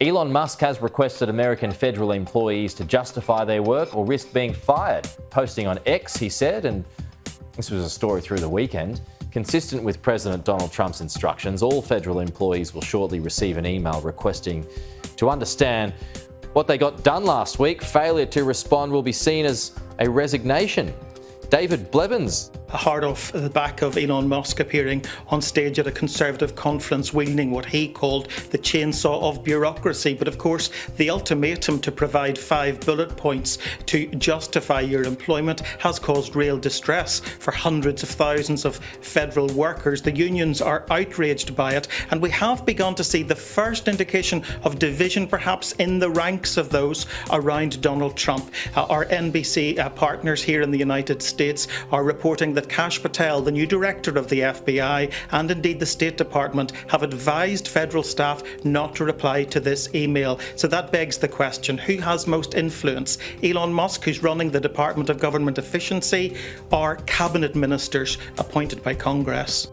Elon Musk has requested American federal employees to justify their work or risk being fired. Posting on X, he said, and this was a story through the weekend, consistent with President Donald Trump's instructions, all federal employees will shortly receive an email requesting to understand what they got done last week. Failure to respond will be seen as a resignation. David Blevins. Hard off the back of Elon Musk appearing on stage at a Conservative conference wielding what he called the chainsaw of bureaucracy. But of course, the ultimatum to provide 5 bullet points to justify your employment has caused real distress for hundreds of thousands of federal workers. The unions are outraged by it, and we have begun to see the first indication of division perhaps in the ranks of those around Donald Trump. Our NBC partners here in the United States are reporting that Kash Patel, the new director of the FBI, and indeed the State Department, have advised federal staff not to reply to this email. So that begs the question, who has most influence? Elon Musk, who's running the Department of Government Efficiency, or cabinet ministers appointed by Congress?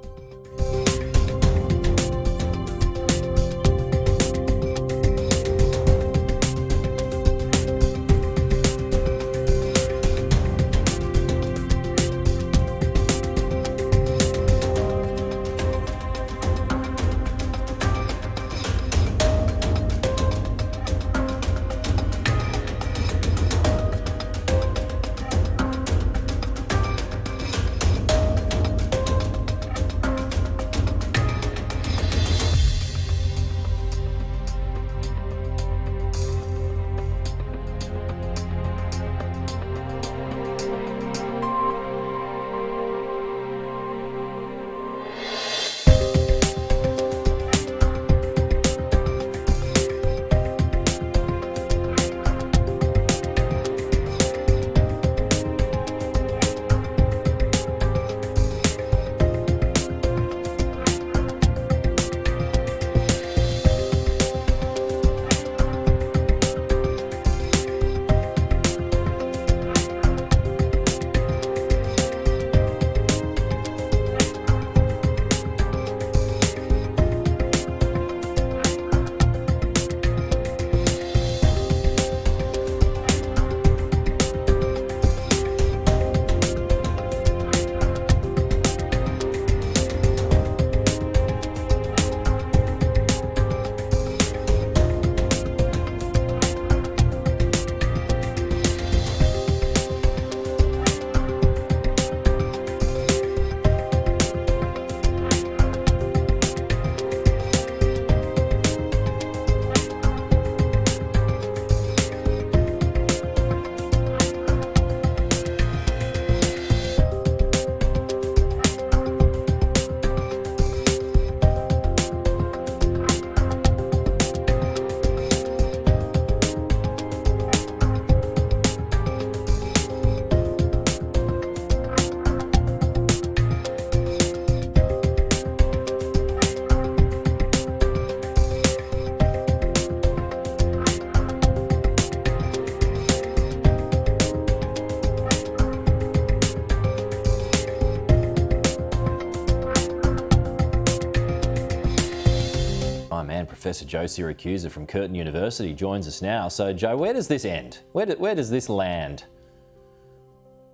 Professor Joe Siracusa from Curtin University joins us now. So, Joe, where does this end? Where does this land?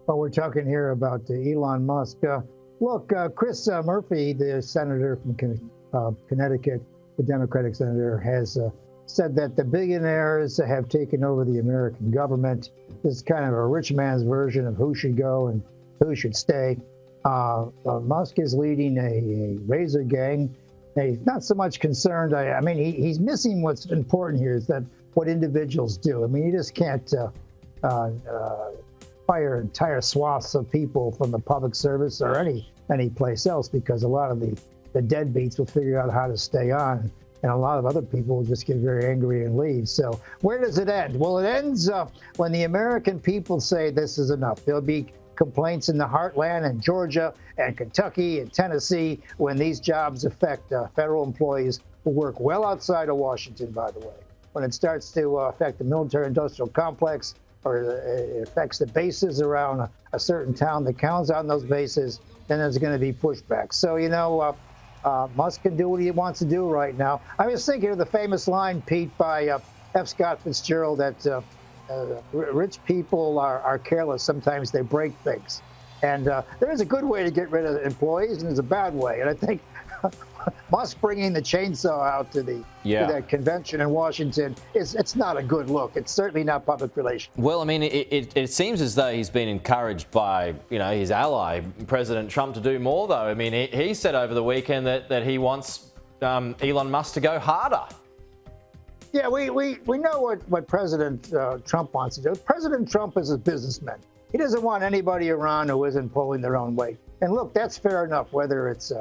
Well, we're talking here about Elon Musk. Look, Chris Murphy, the senator from Connecticut, the Democratic senator, has said that the billionaires have taken over the American government. This is kind of a rich man's version of who should go and who should stay. Musk is leading a razor gang. He's not so much concerned. I mean, he's missing what's important here is that what individuals do. I mean, you just can't fire entire swaths of people from the public service or any place else, because a lot of the deadbeats will figure out how to stay on, and a lot of other people will just get very angry and leave. So where does it end? Well, it ends when the American people say this is enough. There'll be complaints in the heartland and Georgia and Kentucky and Tennessee when these jobs affect federal employees who work well outside of Washington, by the way. When it starts to affect the military-industrial complex, or it affects the bases around a certain town that counts on those bases, then there's going to be pushback. So, you know, Musk can do what he wants to do right now. I was thinking of the famous line, Pete, by F. Scott Fitzgerald, that rich people are careless. Sometimes they break things. And there's a good way to get rid of employees, and there's a bad way. And I think Musk bringing the chainsaw out to that convention in Washington it's not a good look. It's certainly not public relations. Well, I mean, it seems as though he's been encouraged by his ally President Trump to do more, though. I mean, he said over the weekend that he wants Elon Musk to go harder. Yeah, we know what President Trump wants to do. President Trump is a businessman. He doesn't want anybody around who isn't pulling their own weight. And look, that's fair enough, whether it's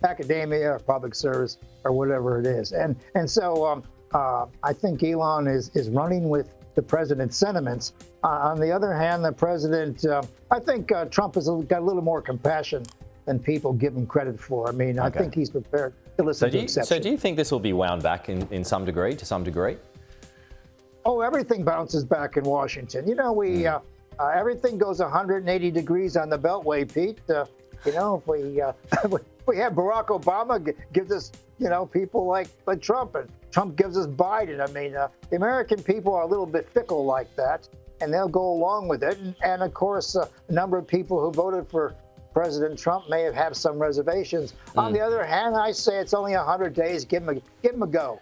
academia or public service or whatever it is. And so I think Elon is running with the president's sentiments. On the other hand, the president, I think Trump has got a little more compassion than people give him credit for. I mean, I think he's prepared to listen to exceptions. So do you think this will be wound back to some degree? Oh, everything bounces back in Washington. Everything goes 180 degrees on the Beltway, Pete. If we have Barack Obama gives us, people like Trump, and Trump gives us Biden. I mean, the American people are a little bit fickle like that, and they'll go along with it. And of course, a number of people who voted for President Trump may have some reservations. On the other hand, I say it's only 100 days. Give him a go.